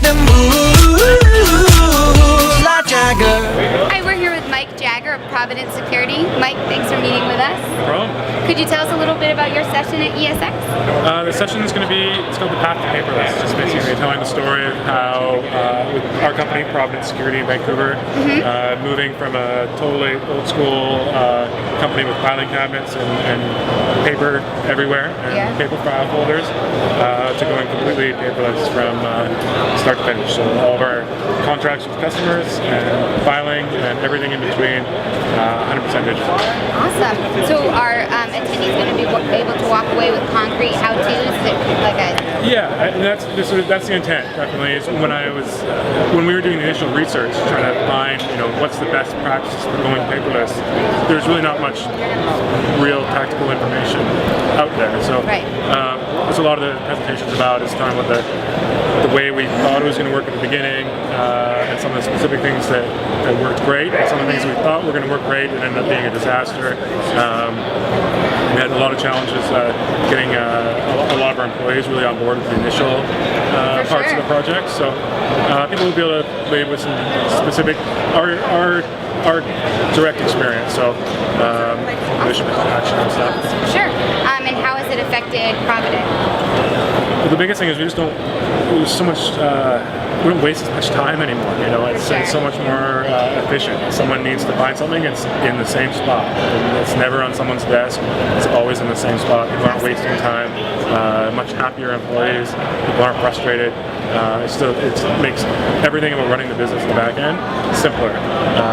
the moves like Jagger. Hi, we're here with Jagger of Providence Security. Mike, thanks for meeting with us. No problem. Could you tell us a little bit about your session at ESX? The session is going to be, it's called The Path to Paperless. It's just basically telling the story of how with our company, Providence Security in Vancouver, moving from a totally old school company with filing cabinets and paper everywhere and paper file folders to going completely paperless from start to finish. So all of our contracts with customers and filing and everything in between, 100% digital. Awesome. So are attendees going to be able to walk away with concrete how-tos? Yeah, and that's the intent. Definitely, is when we were doing the initial research, trying to find what's the best practices for going paperless. There's really not much real tactical information out there. So that's a lot of the presentations about is talking about the way we thought it was going to work at the beginning, and some of the specific things that worked great, and some of the things we thought were going to work great and ended up being a disaster. We had a lot of challenges getting a lot of our employees really on board with the initial parts of the project. So people will be able to play with some specific our direct experience. So mission action and stuff. Sure. And how has it affected Providence? Well, the biggest thing is we just don't. There's so much. We don't waste as much time anymore. It's so much more efficient. If someone needs to find something, it's in the same spot. It's never on someone's desk. It's always in the same spot. People aren't wasting time. Much happier employees. People aren't frustrated. It makes everything about running the business in the back end simpler.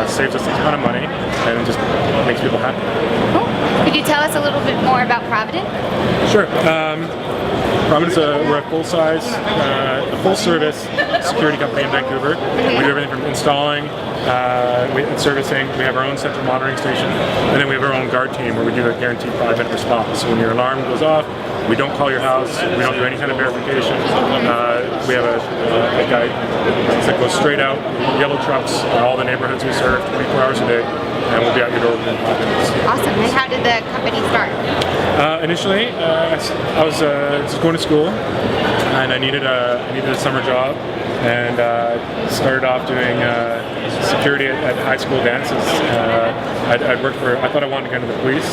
Saves us a ton of money and just makes people happy. Cool. Could you tell us a little bit more about Providence? Sure. Providence, we're a full-service security company in Vancouver. We do everything from installing and servicing. We have our own central monitoring station, and then we have our own guard team where we do a guaranteed 5-minute response. So when your alarm goes off, we don't call your house. We don't do any kind of verification. We have a guy that goes straight out, yellow trucks, in all the neighborhoods we serve 24 hours a day, and we'll be out your door within 5 minutes. Awesome. And how did the company start? Initially, I was just going to school, and I needed a summer job, and started off doing security at high school dances. I'd worked for. I thought I wanted to get into the police,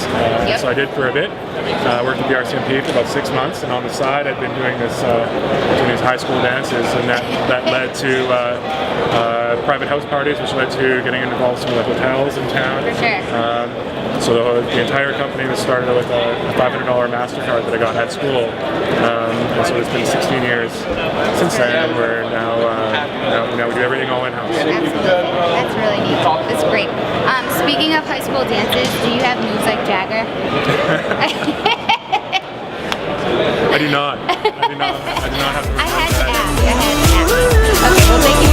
so I did for a bit. Worked with the RCMP for about 6 months, and on the side, I'd been doing these high school dances, and that led to private house parties, which led to getting involved in some of the hotels in town. For sure. So the entire company was started with a $500 MasterCard that I got at school, and so it's been 16 years since then, and we're now we do everything all in-house. Absolutely. That's really neat. That's great. Speaking of high school dances, do you have moves like Jagger? I do not. I do not have. I had to ask. Okay, well, thank you.